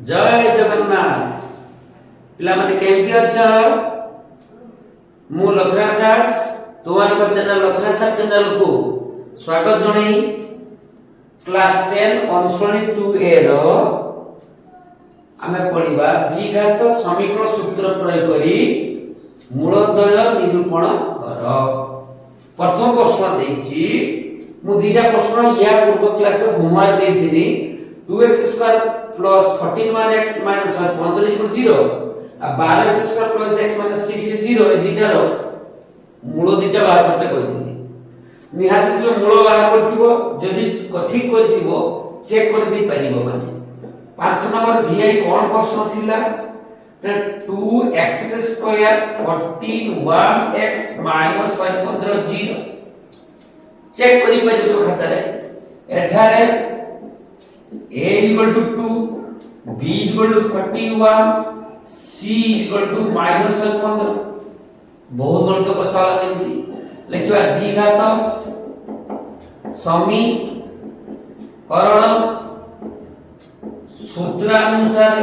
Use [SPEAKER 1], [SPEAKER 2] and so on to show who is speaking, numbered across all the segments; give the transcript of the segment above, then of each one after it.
[SPEAKER 1] जय जगन्नाथ पिला माने केमती अछ मु लखराज दास तोमान को चैनल लखराज सर चैनल को स्वागत जणाई क्लास 10 अनुश्रेणी 2A रो आमे पढिबा द्विघात समीकरण सूत्र प्रयोग करी मूलद्वय निरूपण कर। प्रथम प्रश्न देछि मु दुईटा प्रश्न या पूर्व क्लास रे होमवर्क देथिनी 2x² plus 14x minus 15 equal 0 आ 12x square plus x minus 6 is 0 ए दुईटा रो मूल दुईटा बाहर करते कहिथिनी निहाती तुम मूल बाहर करथिबो जदी ठीक करथिबो चेक कर दे परिबो माने 5 नंबर vi कोन प्रश्न थिला 2x square 14 1x minus 15 0 check करि परिबो खाता रे एठारे a equal to 2 b equal to 41 c equal to minus 15 बहुत गणित को सवाल एमती लिखिबा द्विघात समीकरण सूत्रानुसार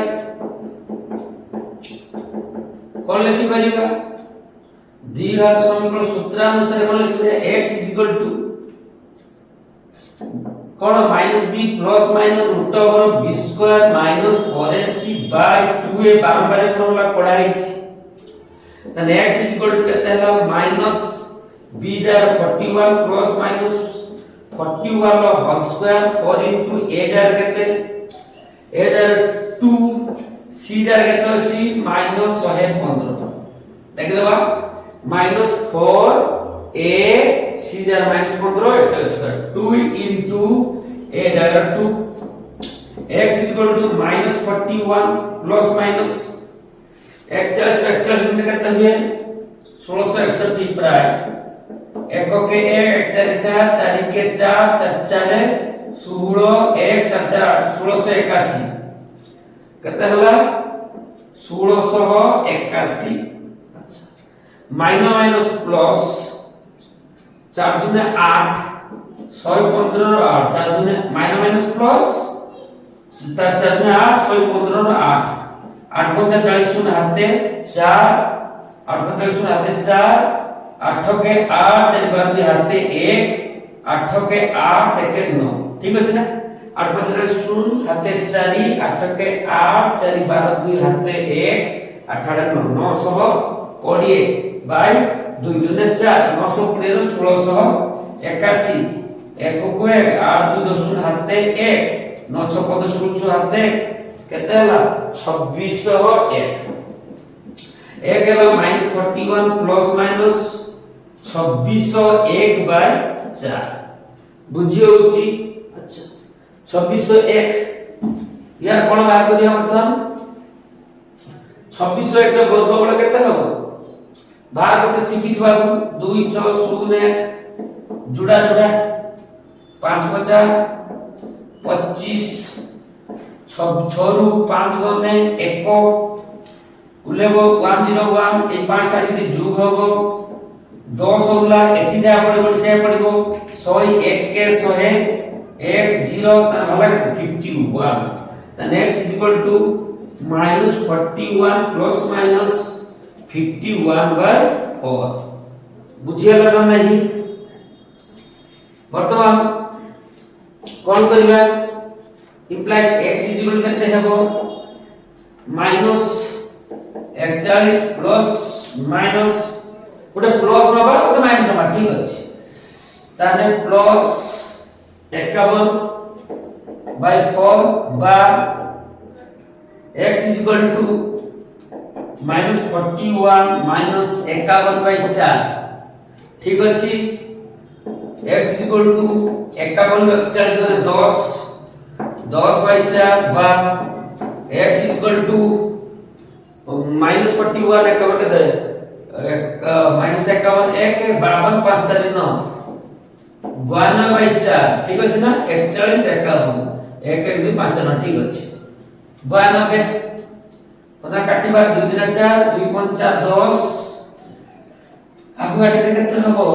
[SPEAKER 1] कोन लिखि परिबा द्विघात समीकरण सूत्रानुसार कोन लिखि परिबा x is equal to कोन minus b plus minus root over b square minus 4ac by 2a बारंबार फॉर्मूला पढ़ाई छी त x इज इक्वल टू केते हला माइनस b जार 41 plus minus 41 root whole square 4 into a जार केते a जार 2 c जार केते अछि माइनस 115 देखि दबा माइनस 4a c जार minus 15 actual square 2 into a जार 2 x is equal to minus 41 plus minus 41 में करते हुए 1661 प्राय 1 के 1 4 4 4 के 4 4 4 16 1 4 4 1681 कहते हला 1681 अच्छा माइनस माइनस प्लस 4 दुने 8 115 रो 8 4 दुने माइनस माइनस प्लस 4 दुने 8 115 रो 8 8 5 40 शून्य हाथे 4 8 5 40 शून्य हाथे 4 8 के 8 4 बार 2 हाथे 1 8 के 8 1 के 9 ठीक अछि ना 8 5 40 शून्य हाथे 4 8 के 8 4 बार 2 हाथे 1 8 8 9 920 बाय 2 दुने 4 920 रो 1681 1 को 1 8 2 शून्य हाथे 1 9 6 15 शून्य हाथे केते हला 2601 एक हला माइनस 41 प्लस माइनस 2601 बाय 4 बुझियो होची अच्छा 2601 यार कोन बाहर करिया मतलब 2601 रो वर्गमूल केते हबो बाहर करते सिखिथवा 2 6 0 जुड़ा जुड़ा 5 50 25 6 रु 5 गने 1 उलेबो 101 ए 5 टा सिटी जोग होबो 10 होला एथि जा पड़िबो से पड़िबो 101 के 100 0 त भला 51 त next is equal to minus 41 plus minus 51 by 4 बुझियला ना नहीं वर्तमान कोन करिबा इम्प्लाई x इज इक्वल करते हेबो माइनस 41 प्लस माइनस ओटे प्लस नबा ओटे माइनस नबा ठीक अछि ताने प्लस 51 बाय 4 बा x is equal to minus 41 minus 51 by 4 ठीक अछि x इज इक्वल टू 51 40 गने 10 10 बाय 4 बा x इक्वल टू माइनस 41 51 के दे माइनस 51 1 52 5 4 9 52 बाय 4 ठीक अछि ना 41 51 1 1 2 5 9 ठीक अछि 92 पता काटिबा 2 3 4 2 5 4 10 आगु आटे केते हबो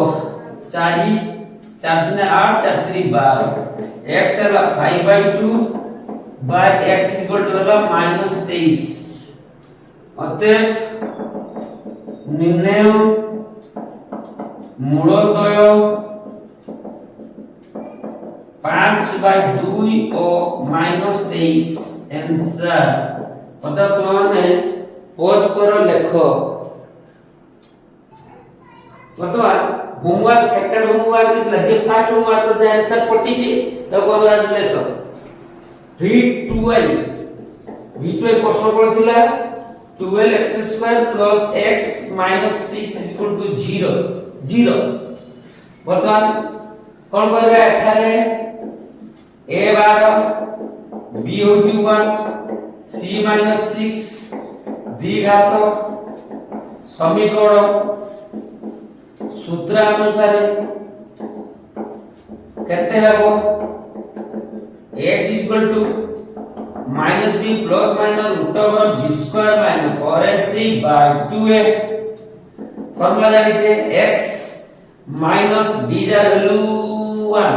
[SPEAKER 1] 4 4 3 8 4 3 12 x हला 5/2 বাই x ইকুয়াল টু হলো -23 অতএব নির্ণয় মূলদয় 5/2 ও -23 आंसर অতএব তোমানে পজ করো লেখো বর্তমান হোমওয়ার্ক সেকেন্ড হোমওয়ার্ক দিতলা যে ফার্স্ট হোমওয়ার্ক যে आंसर পড়তিছি তো কংগ্রাচুলেশন v12 প্রশ্ন পড়ছিলা 12x² + x - 6 0 0 বর্তমান কোন কইরা এখানে a 12 b হচ্ছে 1 c - 6 দ্বিঘাত সমীকরণ सूत्र अनुसार कहते हैं वो x equal to minus b plus minus root over b square minus 4ac by 2a formula जानी चाहिए x माइनस b दा value 1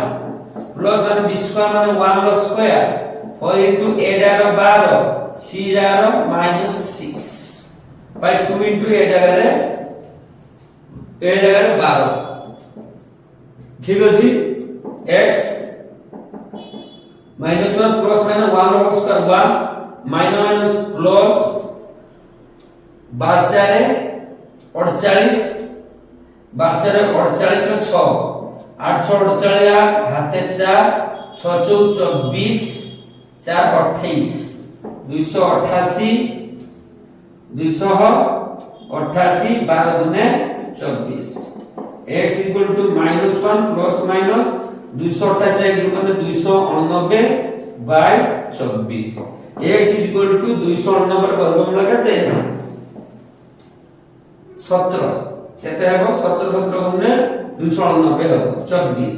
[SPEAKER 1] plus minus b square minus 1 root square 4 into a दा 12 c दा माइनस 6 बाय 2 इनटू a जगह रे ए जगह 12 ठीक अछि x -1 plus minus 1 whole square 1 minus plus 12 48 12 48 में 6 8 6 48 हाथे 4 6 4 24 4 28 288 288 12 दुने 24 x equal to -1 plus minus 228 एक रूप में 289 बाय 24 x इक्वल टू 289 वर्गमूल कहते हैं 17 कहते हैं वो 17 गुणे 289 हो 24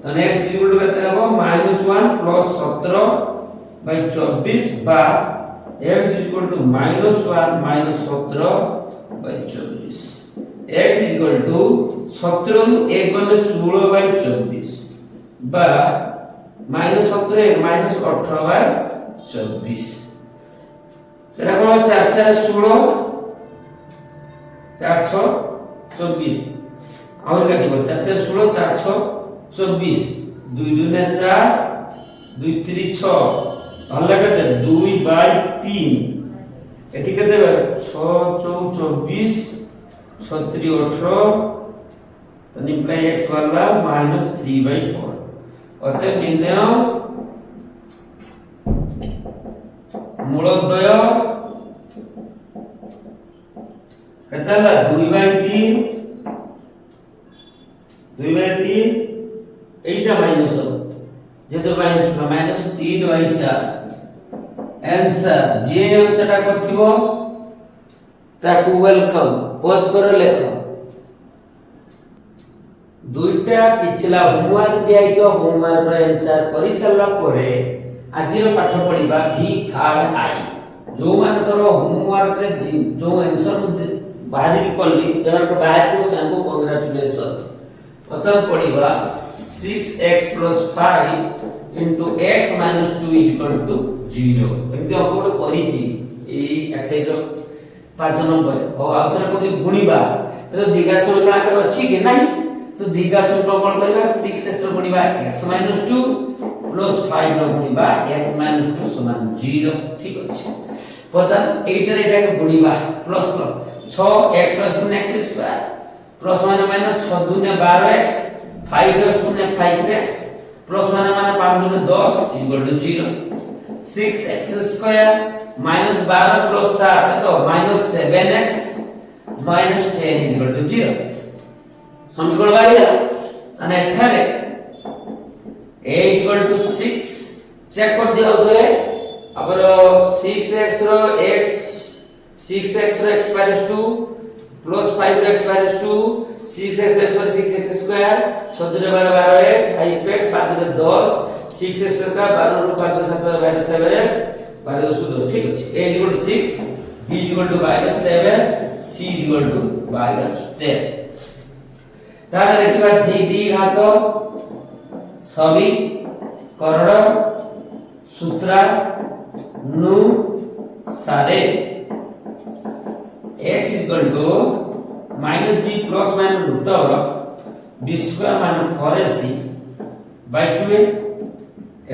[SPEAKER 1] तो x इक्वल टू कहते हैं वो -1 प्लस 17 बाय 24 बा x equal to -1 -17 by 24 x equal to 17 नु 1 गने 16 बाय 24 बा -17 -18 बाय 24 सेटा कोन 4 4 16 4 6 24 और काटिबो 4 4 16 4 6 24 2 2 ने 4 2 3 6 हल्ला कते 2 बाय 3 एठी कते 6 4 24 36 18 तो निम्प्लाई x वाला -3/4 অতএব নির্ণয় মূলদ্বয় কত হলো 2/3 এইটা মাইনাস হবে যেহেতু মাইনাস -3/4 आंसर जे आंसरটা করथिবো তাকু ওয়েলকাম পজ করে লেখো দুইটা পিছলা হোমওয়ার্ক দিয়াইতো হোমওয়ার্ক র आंसर করি সারলা পরে আজির পাঠ পড়িবা ভি থার্ড আই जो मानकर होमवर्क रे जो आंसर बाहरी करली जबर को बाहर तो सांगो कांग्रेचुलेशन प्रथम पढ़िबा 6x + 5 * x - 2 = 0 एमति आपण करिछि ए एक्सरसाइज 5 नंबर हो आउथरे को गुणीबा तो दिगा समीकरण कर अछि कि नहीं तो दिगा समीकरण कोन करबा 6x रो गुणीबा x - 2 + 5 रो गुणीबा x - 2 = 0 ठीक अछि पता एटा के गुणीबा plus 6x + x² plus minus 6 2 ने 12x 5 + 0 5x प्लस माइनस 5 2 ने 10 = 0 6x² -12 + 7 तो -7x -10 = 0 समीकरण बाहिया અને એઠારે a = 6 चेक कर दिया उधरे अब 6x रो x 6x रो x - 2 प्लस 5 रो x - 2 6x + 6x square 6 * 12 12x 5x 5 * 10 6x का 12 रो 5 7 7x 12 2 ठीक अछि a = 6 b = -7 c = -10 तारे देखिबा थी दी घात सभी करण सूत्र सारे x equal to minus b plus minus root over b square minus 4ac by 2a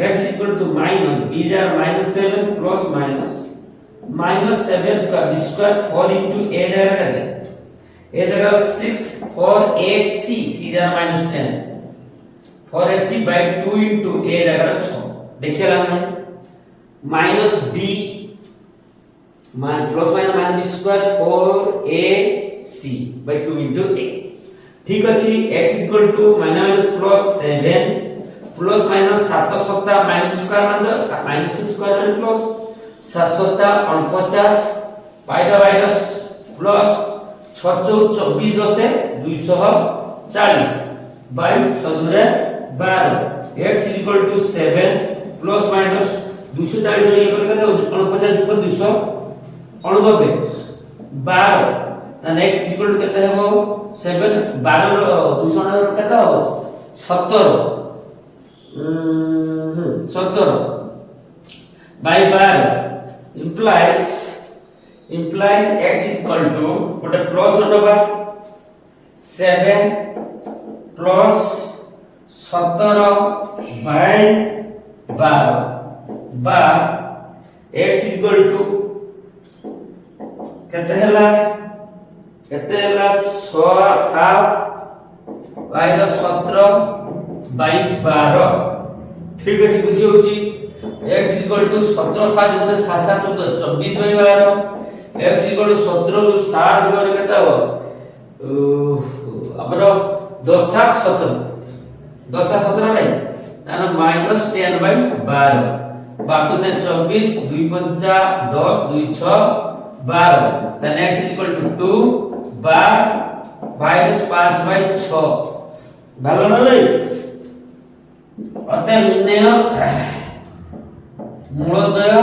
[SPEAKER 1] x equal to minus b जार माइनस 7 प्लस माइनस माइनस 7 का b स्क्वायर 4 into a जार कर दे a जगह 6 4ac c जार minus 10 4ac by 2 into a जगह 6 देखिए हमने minus b plus minus minus b square 4ac by 2 into a ठीक अछि x equal to minus plus 7 plus minus 7 सत्ता minus square minus square minus plus 7 सत्ता 49 बाइटा minus plus 6 24 10 240 by 6 12 x equal to 7 plus minus 240 ये करके 49 ऊपर 289 12 then x equal to कितना है वो 7 12 290 कितना हो 70 70 by 12 implies x equal to what a plus over 7 plus 70 by 12 by x equal to कितना है केते हला 7 बाय 17 बाय 12 ठीक है बुझी होची x इक्वल टू 17 7 गुणे 7 7 24 बाय 12 x इक्वल टू 17 ରୁ 7 गरे केता हो हमर 10 7 17 10 7 17 नहीं ताना -10 बाय 12 बाकी ने 24 2 5 10 2 6 12 then x equal to 2 बार माइनस 5 बाय 6 ভালো না ভাই অতএব নির্ণয় মূলদয়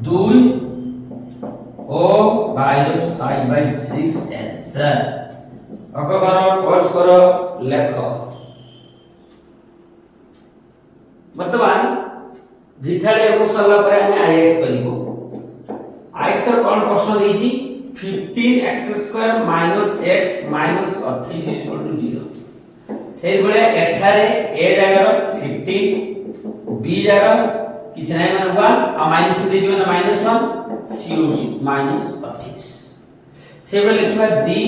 [SPEAKER 1] 2 ও মাইনাস 5 বাই 6 आंसर অঙ্ক করো পজ করো লেখো বর্তমান ভিথারে এবসলা পরে আমি আইএক্স করিবো x ର কোন প্রশ্ন ଦେଇଛି 15x² - x - 28 0 সেই বলে এঠারে a জায়গার 15 b জায়গার কিছু নাই মানে 1 আর মাইনাস দেই দিবেন -1 c হচ্ছে -28 সেই বলে লিখবা দ্বি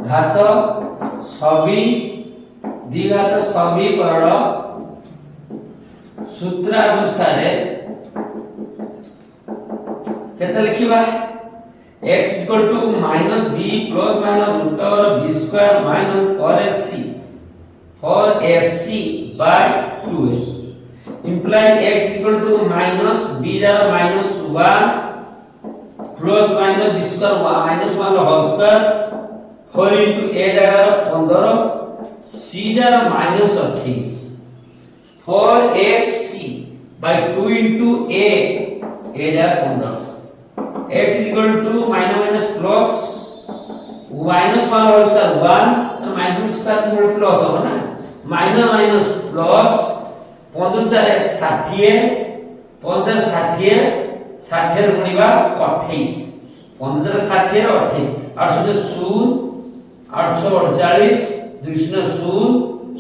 [SPEAKER 1] ঘাত সবি করল সূত্রানুসারে केते लिखिबा x equal to minus b plus minus root over b square minus 4ac by 2a implied x equal to minus b जरा minus 1 plus minus b square minus 1 whole square 4 into a जरा 15 c जरा minus 28 4ac by 2 into a जरा 15 x equal to minus plus minus 1 whole square 1 और minus square तो plus होगा ना minus plus 15 4 60 15 60 60 गुणिबा 28 15 60 28 8 0 8 48 2 0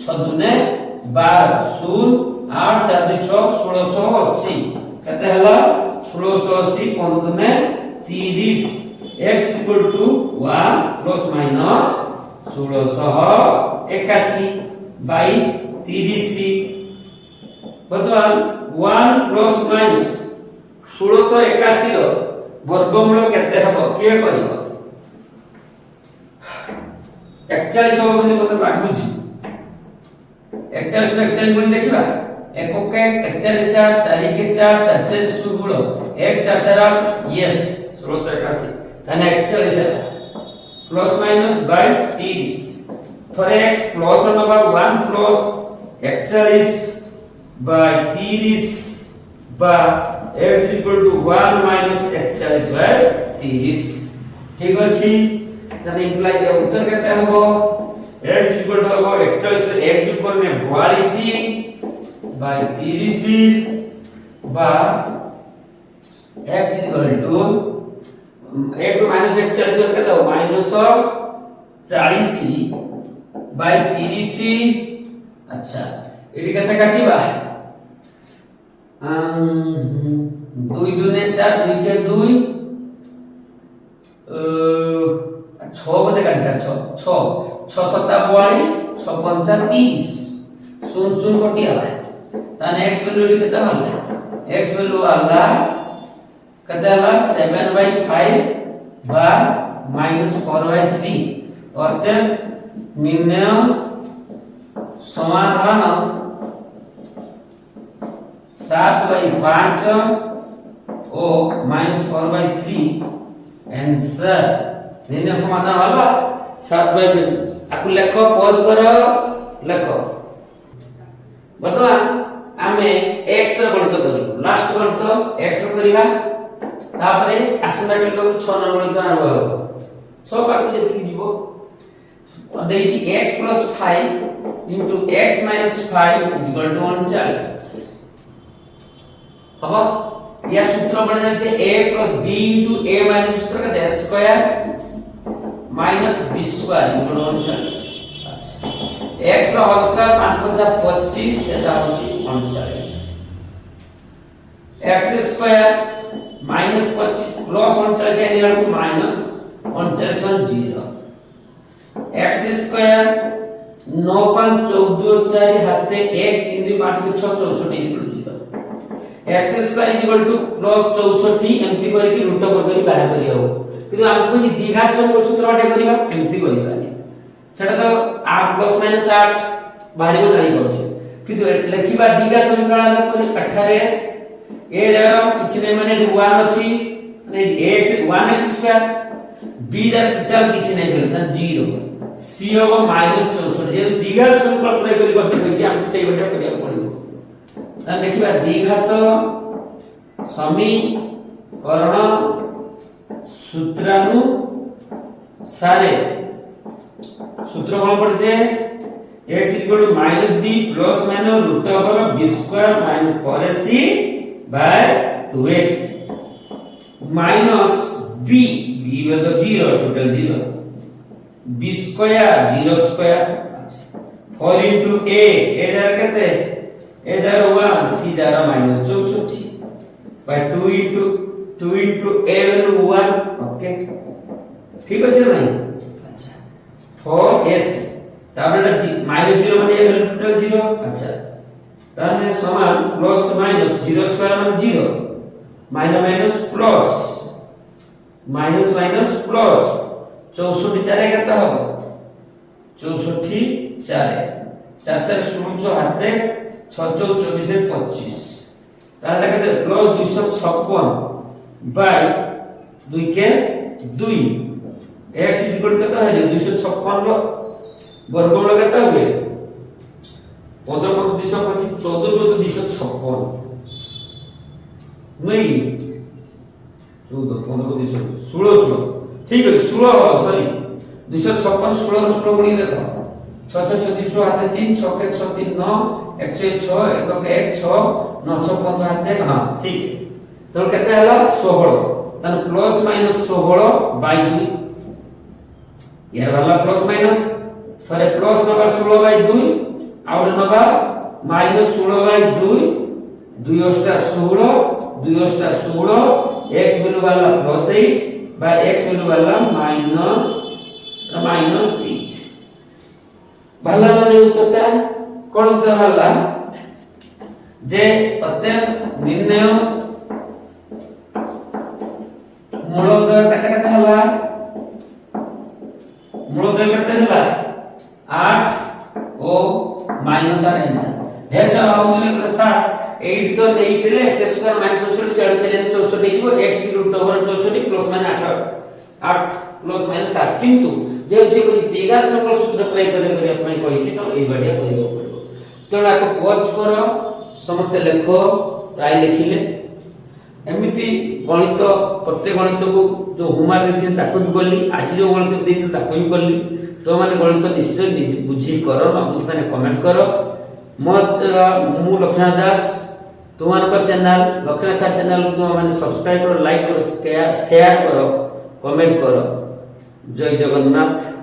[SPEAKER 1] 6 दुने 12 0 8 4 6 1680 कहते हला 1680 15 दुने 30 x equal to 1 plus minus 1681 by 30 बर्तमान 1 plus minus 1681 रो वर्गमूल केते हबो के कहिबो 41 हबो बोली मते लागुची 41 41 बोली देखिबा एको के 41 4 4 के 4 4 4 सुगुलो 1 4 4 8 यस 1681 तने 41 है प्लस माइनस बाय 30 थोरे x प्लस नबा 1 प्लस 41 बाय 30 बा x equal to 1 minus 41 by 30 ठीक अछि तने इंप्लाई के उत्तर केते हबो x इक्वल टू हबो 41 से 1 जोग करने 42 बाय 30 बा x इक्वल टू 1 ରୁ -1 40 केते हो -40 बाय 30। अच्छा एटी केते काटिबा 2 दूने 4 2 के 2 6 बदे काटिता 6 6 7 42 6 5 30 शून शून कटियाला ताने x वैल्यू केते होला x वैल्यू वाला केते होला 7/5 बा -4/3 अतः निर्णय समाधान 7/5 ओ -4/3 आंसर निर्णय समाधान होला 7/5 आपु लेखो पॉज करो लेखो बर्तमान आमे x रो गणित करियो लास्ट गणित x रो करिवा तापरे आसंता कल को 6 नंबर गणित आरंभ हो 6 पाक जेति जीवो देइछि x + 5 * x - 5 = 39 अब या सूत्र बन जाते a + b * a - सूत्र का स्क्वायर - b स्क्वायर = 39। अच्छा x रो होल स्क्वायर 5 * 25 सेटा होची 39 x स्क्वायर -25 + 39 यानी को -39 x स्क्वायर 9 5 14 4 हाथे 1 3 2 5 6 64 0 x स्क्वायर +64 एमती करी की रूट ओवर करी बाहर करी हो किंतु हमको जी द्विघात सूत्र बाटे करिबा एमती करिबा सेटा तो 8 ± 8 बाहर को जाई पड़छ किंतु लिखिबा द्विघात समीकरण कोनी अठारे ए जगह किछि नै माने 1 अछि माने a से 1x स्क्वायर b जर टोटल किछि नै भेल त 0 c हो -64 जे द्विघात समीकरण प्रयोग करी करते कहि हम सेही बटे करिया पड़िबो त लिखिबा द्विघात समीकरण सूत्रानुसारे सूत्र कोन पड़े x = -b ± √b² - 4ac / 2a minus b will 0 total 0 b square 0 square 4 into a jar kete a jar 1 c jar -64 by 2 into a value 1 okay ठीक अछि भाई अच्छा 4s ताबेटा -0 माने a value total 0 अच्छा ताने समान प्लस माइनस 0 स्क्वायर माने 0 minus plus minus plus 64 4 केता हो 64 4 4 4 16 हाथे 6 4 24 25 तारटा केते प्लस 256 बाय 2 के 2 x इक्वल केता है 256 रो वर्गमूल केता हुए 15 225 14 256 नहीं 14 15 16 ठीक है 16 सॉरी 256 16 16 गुणी देखो 6 6 36 हाथे 3 6 के 6 3 9 1 6 6 1 के 1 6 9 6 15 हाथे हां ठीक है तो केते हला 16 तन प्लस माइनस 16 बाय 2 यार वाला plus minus three plus number 16 by 2 out number -16/2 2 * 16 2 * 16 x value वाला +8 बाय x वैल्यू वाला -8 भला माने उत्तरटा कोन उत्तर हला जे अत्य निर्णय मूलोदय कते हला मूलोदय कते हला 8 ओ माइनस आर आंसर हे चलो हम मिले प्रसाद 8 तो नहीं थे x स्क्वायर -64 से 64 देखिबो x √ 64 plus minus 8 plus minus 8 किंतु जे से कोई द्विघात समीकरण सूत्र अप्लाई करे अपने कहि छी तो एई बढ़िया करियो पड़ो तो आपको पॉज करो समस्त लेखो प्राय लिखिले एमिति गणित प्रत्येक गणित को जो होमवर्क देते ताको भी बोली आज जो गणित देते ताको भी बोली तो माने गणित निश्चय बुझी करो ना बुझ माने कमेंट करो मु लक्ष्मण दास तुम्हारे चैनल दक्षिणेश्वर चैनल तुम मैंने सब्सक्राइब करो, लाइक करो, शेयर करो, कमेंट करो। जय जगन्नाथ।